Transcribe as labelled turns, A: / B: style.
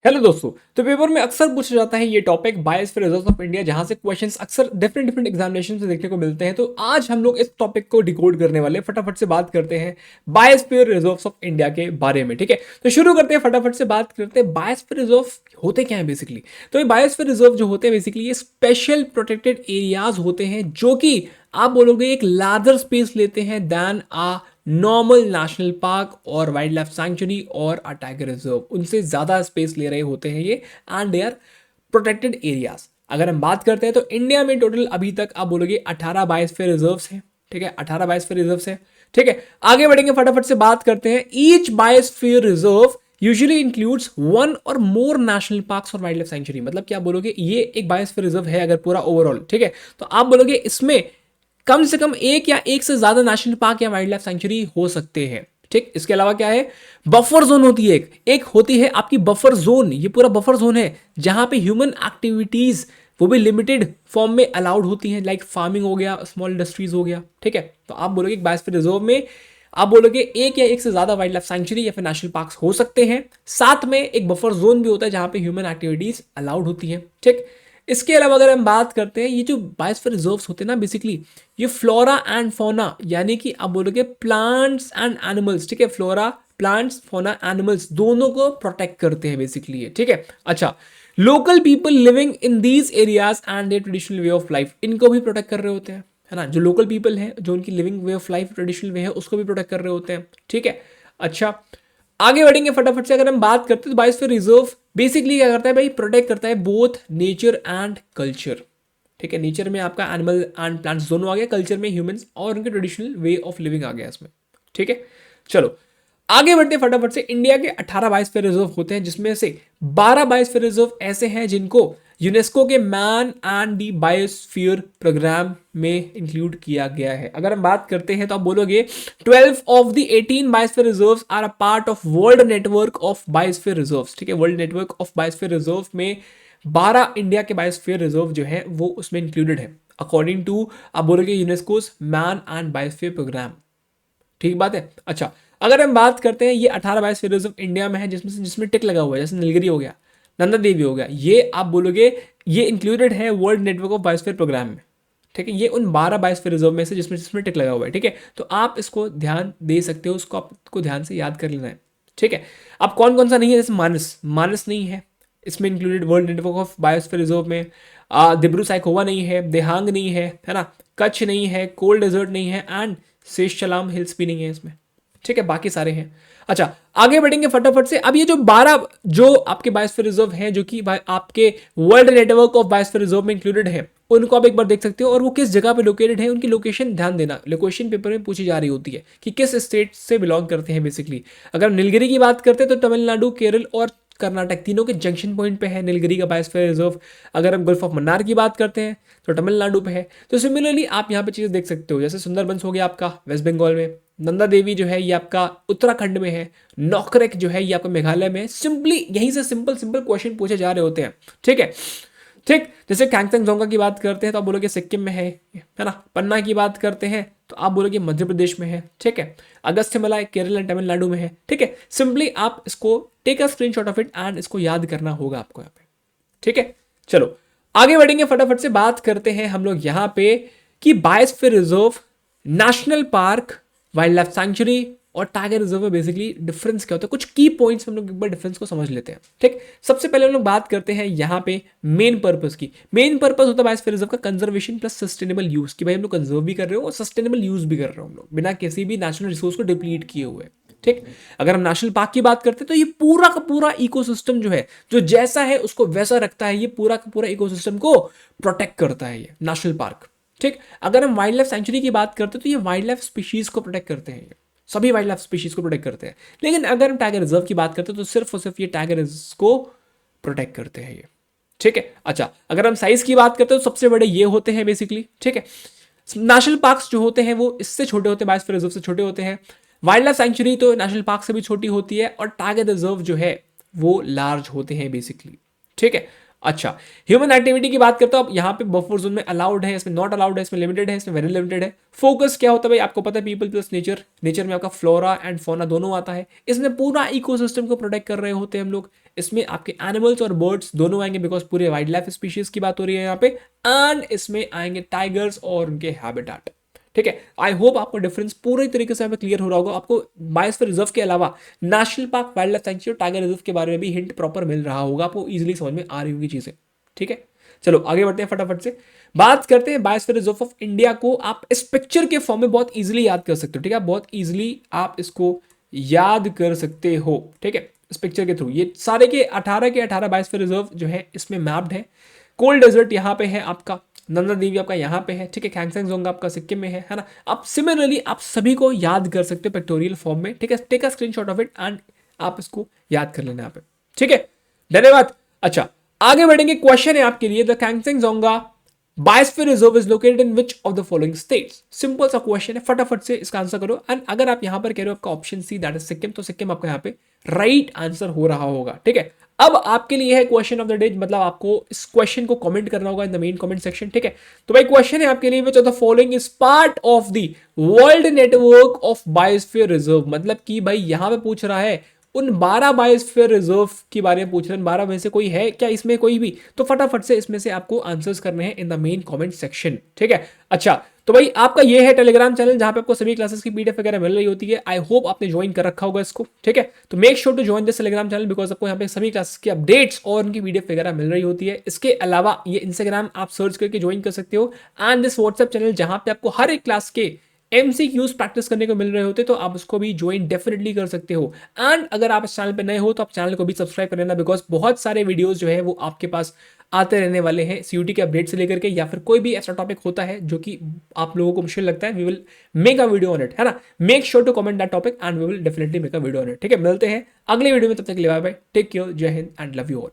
A: Hello दोस्तों। तो paper में अक्सर पूछा जाता है ये topic biosphere reserves of India, जहां से क्वेश्चंस अक्सर डिफरेंट डिफरेंट एग्जामिनेशन से देखने को मिलते हैं। तो आज हम लोग इस टॉपिक को डिकोड करने वाले, फटाफट से बात करते हैं बायोस्फीयर रिजर्व्स ऑफ इंडिया के बारे में। ठीक है, तो शुरू करते हैं, फटाफट से बात करते हैं बायोस्फीयर रिजर्व होते क्या है बेसिकली। तो ये बायोस्फीयर रिजर्व जो होते हैं बेसिकली ये स्पेशल प्रोटेक्टेड एरियाज होते हैं, जो कि आप बोलोगे एक लार्जर स्पेस लेते हैं दैन आ नॉर्मल नेशनल पार्क और वाइल्ड लाइफ सैंक्चुरी और अ टाइगर रिजर्व। उनसे ज़्यादा स्पेस ले रहे होते हैं ये, and they are protected areas. अगर हम बात करते हैं तो इंडिया में टोटल अभी तक आप बोलोगे 18 बायोस्फीयर रिजर्व्स हैं। ठीक है, 18 बायोस्फीयर रिजर्व्स हैं। ठीक है, आगे बढ़ेंगे, फटाफट से बात करते हैं। Each biosphere reserve usually includes one और मोर नेशनल पार्क्स और वाइल्ड लाइफ सेंचुरी। मतलब क्या बोलोगे, ये एक बायोस्फीयर रिजर्व है अगर पूरा ओवरऑल। ठीक है, तो आप बोलोगे इसमें कम से कम एक या एक से ज्यादा नेशनल पार्क या वाइल्ड लाइफ सेंचुरी हो सकते हैं। ठीक, इसके अलावा क्या है, बफर जोन होती है। एक होती है आपकी बफर जोन। ये पूरा बफर जोन है जहां पे ह्यूमन एक्टिविटीज वो भी लिमिटेड फॉर्म में अलाउड होती हैं, लाइक फार्मिंग हो गया, स्मॉल इंडस्ट्रीज हो गया। ठीक है, तो आप बोलोगे बायोस्फीयर रिजर्व में आप बोलोगे एक या एक से ज्यादा वाइल्ड लाइफ सेंचुरी या फिर नेशनल पार्क हो सकते हैं। साथ में एक बफर जोन भी होता है जहां पे ह्यूमन एक्टिविटीज अलाउड होती है। ठीक, इसके अलावा अगर हम बात करते हैं, ये जो बायोस्फीयर रिजर्व्स होते हैं ना बेसिकली, ये फ्लोरा एंड फौना, यानी कि आप बोलोगे प्लांट्स एंड एनिमल्स। ठीक है, फ्लोरा प्लांट्स, फौना एनिमल्स दोनों को प्रोटेक्ट करते हैं बेसिकली। ठीक है, अच्छा, local people living in these areas and there traditional way of life, इनको भी प्रोटेक्ट कर रहे होते हैं, है ना। जो लोकल पीपल है, जो उनकी living way of life traditional way है, उसको भी प्रोटेक्ट कर रहे होते हैं। ठीक है, अच्छा, आगे बढ़ेंगे फटाफट से। अगर हम बात करते हैं तो बायोस्फीयर रिजर्व बेसिकली क्या करता है भाई, प्रोटेक्ट करता है बोथ नेचर एंड कल्चर। ठीक है, नेचर में आपका एनिमल एंड प्लांट्स दोनों आ गया, कल्चर में ह्यूमंस और उनके ट्रेडिशनल वे ऑफ लिविंग आ गया इसमें। ठीक है, चलो आगे बढ़ते फटाफट से। इंडिया के 18 बायोस्फीयर रिजर्व होते हैं, जिसमें से 12 बायोस्फीयर रिजर्व ऐसे हैं जिनको यूनेस्को के man and the biosphere programme में इंक्लूड किया गया है। अगर हम बात करते हैं तो आप बोलोगे 12 of the 18 biosphere reserves are a part of world network of biosphere reserves. ठीक है, world network of biosphere reserve में 12 इंडिया के बायोस्फीयर रिजर्व जो है वो उसमें इंक्लूडेड है, अकॉर्डिंग टू आप बोलोगे UNESCO's man and biosphere programme. ठीक बात है। अच्छा, अगर हम बात करते हैं, ये 18 बायोस्फीयर रिजर्व इंडिया में है, जिसमें टिक लगा हुआ है, जैसे नीलगिरी हो गया, नंदा देवी हो गया, ये आप बोलोगे ये इंक्लूडेड है world network of biosphere programme में। ठीक है, ये उन 12 बायोस्फीयर रिजर्व में से जिसमें जिसमें टिक लगा हुआ है। ठीक है, तो आप इसको ध्यान दे सकते हो, उसको आपको ध्यान से याद कर लेना है। ठीक है, अब कौन कौन सा नहीं है, जैसे मानस, मानस नहीं है इसमें included world network of biosphere reserve में। दिब्रू साइखोवा नहीं है, देहांग नहीं है ना, कच्छ नहीं है, कोल्ड डेजर्ट नहीं है, एंड शेषचलाम हिल्स भी नहीं है इसमें। ठीक है, बाकी सारे हैं। अच्छा, आगे बढ़ेंगे फटाफट से। अब ये जो 12 जो आपके बायोस्फीयर रिजर्व हैं, जो कि आपके world network of biosphere reserve में इंक्लूडेड है, उनको आप एक बार देख सकते हो, और वो किस जगह पे लोकेटेड है, उनकी लोकेशन ध्यान देना। लोकेशन पेपर में पूछी जा रही होती है कि किस स्टेट से बिलोंग करते हैं बेसिकली। अगर नीलगिरी की बात करते हैं तो तमिलनाडु, केरल और कर्नाटक तीनों के जंक्शन पॉइंट पे है नीलगिरी का बायोस्फीयर रिजर्व। अगर हम गल्फ ऑफ मन्नार की बात करते हैं तो तमिलनाडु पे है। तो सिमिलरली आप यहाँ पे चीज़ें देख सकते हो, जैसे सुंदरबंस हो गया आपका वेस्ट बंगाल में, नंदा देवी जो है ये आपका उत्तराखंड में है, नौकरेक जो है ये आपका मेघालय में है। सिंपली यहीं से सिंपल सिंपल क्वेश्चन पूछे जा रहे होते हैं। ठीक है, ठीक, जैसे कैंगसेंग जोंगा की बात करते हैं तो आप बोलोगे सिक्किम में है ना। पन्ना की बात करते हैं तो आप बोलोगे मध्य प्रदेश में है। ठीक है, अगस्त्यमलाई केरल एंड तमिलनाडु में है। ठीक है, सिंपली आप इसको take a screenshot of it and इसको याद करना होगा आपको यहाँ पे। ठीक है, चलो आगे बढ़ेंगे, फटाफट से बात करते हैं हम लोग यहाँ पे कि biosphere reserve, national park, wild life sanctuary और टाइगर रिजर्व में बेसिकली डिफरेंस क्या होता है। कुछ की पॉइंट्स हम लोग एक बार डिफरेंस को समझ लेते हैं। ठीक, सबसे पहले हम लोग बात करते हैं यहाँ पे मेन पर्पस की। मेन पर्पस होता है बायोस्फीयर रिजर्व का कंजर्वेशन प्लस सस्टेनेबल यूज, कि भाई हम लोग कंजर्व भी कर रहे हो और सस्टेनेबल यूज भी कर रहे हो हम लोग, बिना किसी भी नेचुरल रिसोर्स को डिप्लीट किए हुए। ठीक, अगर हम नेशनल पार्क की बात करते हैं तो ये पूरा का पूरा इकोसिस्टम जो है, जो जैसा है उसको वैसा रखता है, ये पूरा का पूरा इकोसिस्टम को प्रोटेक्ट करता है ये नेशनल पार्क। ठीक, अगर हम वाइल्ड लाइफ सेंचुरी की बात करते हैं तो ये वाइल्ड लाइफ स्पीशीज को प्रोटेक्ट करते हैं, ये सभी वाइल्ड लाइफ स्पीशीज को प्रोटेक्ट करते हैं। लेकिन अगर हम टाइगर रिजर्व की बात करते हैं तो सिर्फ और सिर्फ ये टाइगर रिजर्व को प्रोटेक्ट करते हैं ये। ठीक है, अच्छा, अगर हम साइज की बात करते हैं तो सबसे बड़े ये होते हैं बेसिकली। ठीक है, नेशनल पार्क्स जो होते हैं वो इससे छोटे होते हैं, बायोस्फीयर रिजर्व से छोटे होते हैं। वाइल्ड लाइफ सेंचुरी तो नेशनल पार्क से भी छोटी होती है, और टाइगर रिजर्व जो है वो लार्ज होते हैं बेसिकली। ठीक है, अच्छा, ह्यूमन एक्टिविटी की बात करते हो, अब यहाँ पे बफर जोन में अलाउड है, इसमें नॉट अलाउड है, इसमें लिमिटेड है, इसमें वेरी लिमिटेड है। फोकस क्या होता है भाई, आपको पता है, पीपल प्लस नेचर। नेचर में आपका फ्लोरा एंड फौना दोनों आता है। इसमें पूरा इकोसिस्टम को प्रोटेक्ट कर रहे होते हैं हम लोग। इसमें आपके एनिमल्स और बर्ड्स दोनों आएंगे बिकॉज पूरे वाइल्ड लाइफ स्पीशीज की बात हो रही है यहाँ पे, एंड इसमें आएंगे टाइगर्स और उनके हैबिटेट। ठीक है, आई होप आपको डिफरेंस पूरी तरीके से क्लियर हो रहा होगा। आपको बायोस्फीयर रिजर्व के अलावा national park, wild life sanctuary और टाइगर रिजर्व के बारे में भी हिंट प्रॉपर मिल रहा होगा, आपको इजीली समझ में आ रही होगी चीजें। ठीक है, चलो आगे बढ़ते हैं फटाफट से। बात करते हैं बायोस्फीयर रिजर्व ऑफ इंडिया को आप इस पिक्चर के फॉर्म में बहुत इजीली याद कर सकते हो। ठीक है, बहुत इजीली आप इसको याद कर सकते हो। ठीक है, इस पिक्चर के थ्रू ये सारे के 18 बायोस्फीयर रिजर्व जो है इसमें मैप्ड है। कोल्ड डेजर्ट यहाँ पे है आपका, नंदा देवी आपका यहाँ पे है। ठीक है, खैंगसेंग जोंगा आपका सिक्किम में है ना। आप सिमिलरली आप सभी को याद कर सकते हो पिक्टोरियल फॉर्म में। ठीक है, take a screenshot of it and आप इसको याद कर लेना यहाँ पे। ठीक है, धन्यवाद। अच्छा, आगे बढ़ेंगे। क्वेश्चन है आपके लिए, the Khangchendzonga biosphere reserve is located in which of the following states. Simple सा क्वेश्चन है, फटाफट से इसका आंसर करो। एंड अगर आप यहां पर कह रहे हो आपका option see that is Sikkim, तो सिक्किम आपका यहाँ पे राइट आंसर हो रहा होगा। ठीक है, अब आपके लिए है क्वेश्चन ऑफ द डे, मतलब आपको इस क्वेश्चन को कमेंट करना होगा in the main comment section. ठीक है, तो भाई क्वेश्चन है आपके लिए, विच of the following is part of the world network of biosphere reserve. मतलब कि भाई यहां पे पूछ रहा है उन 12 बायोस्फीयर रिजर्व के बारे में पूछ रहे हैं, 12 में से कोई है क्या इसमें कोई भी, तो फटाफट से इसमें से आपको आंसर्स करने हैं in the main comment section. ठीक है, अच्छा तो भाई आपका ये है टेलीग्राम चैनल जहां पे आपको सभी क्लासेस की पीडीएफ वगैरह मिल रही होती है। आई होप आपने ज्वाइन कर रखा होगा इसको। ठीक है, तो make sure to join this Telegram channel because आपको यहाँ पे सभी क्लासेस की अपडेट्स और उनकी पीडीएफ वगैरह मिल रही होती है। इसके अलावा ये इंस्टाग्राम आप सर्च करके ज्वाइन कर सकते हो, एंड दिस व्हाट्सएप चैनल जहां पे आपको हर एक क्लास के MCQs प्रैक्टिस करने को मिल रहे होते, तो आप उसको भी ज्वाइन डेफिनेटली कर सकते हो। एंड अगर आप इस चैनल पे नए हो तो आप चैनल को भी सब्सक्राइब कर लेना बिकॉज बहुत सारे वीडियोस जो है वो आपके पास आते रहने वाले हैं CUT के अपडेट से लेकर के, या फिर कोई भी ऐसा टॉपिक होता है जो कि आप लोगों को मुश्किल लगता है, we will make a video on it, है ना। Make sure to comment that topic and we will definitely make a video on it. ठीक है, मिलते हैं अगले वीडियो में, तब तक के लिए बाय बाय, टेक केयर, जय Hind and love you all.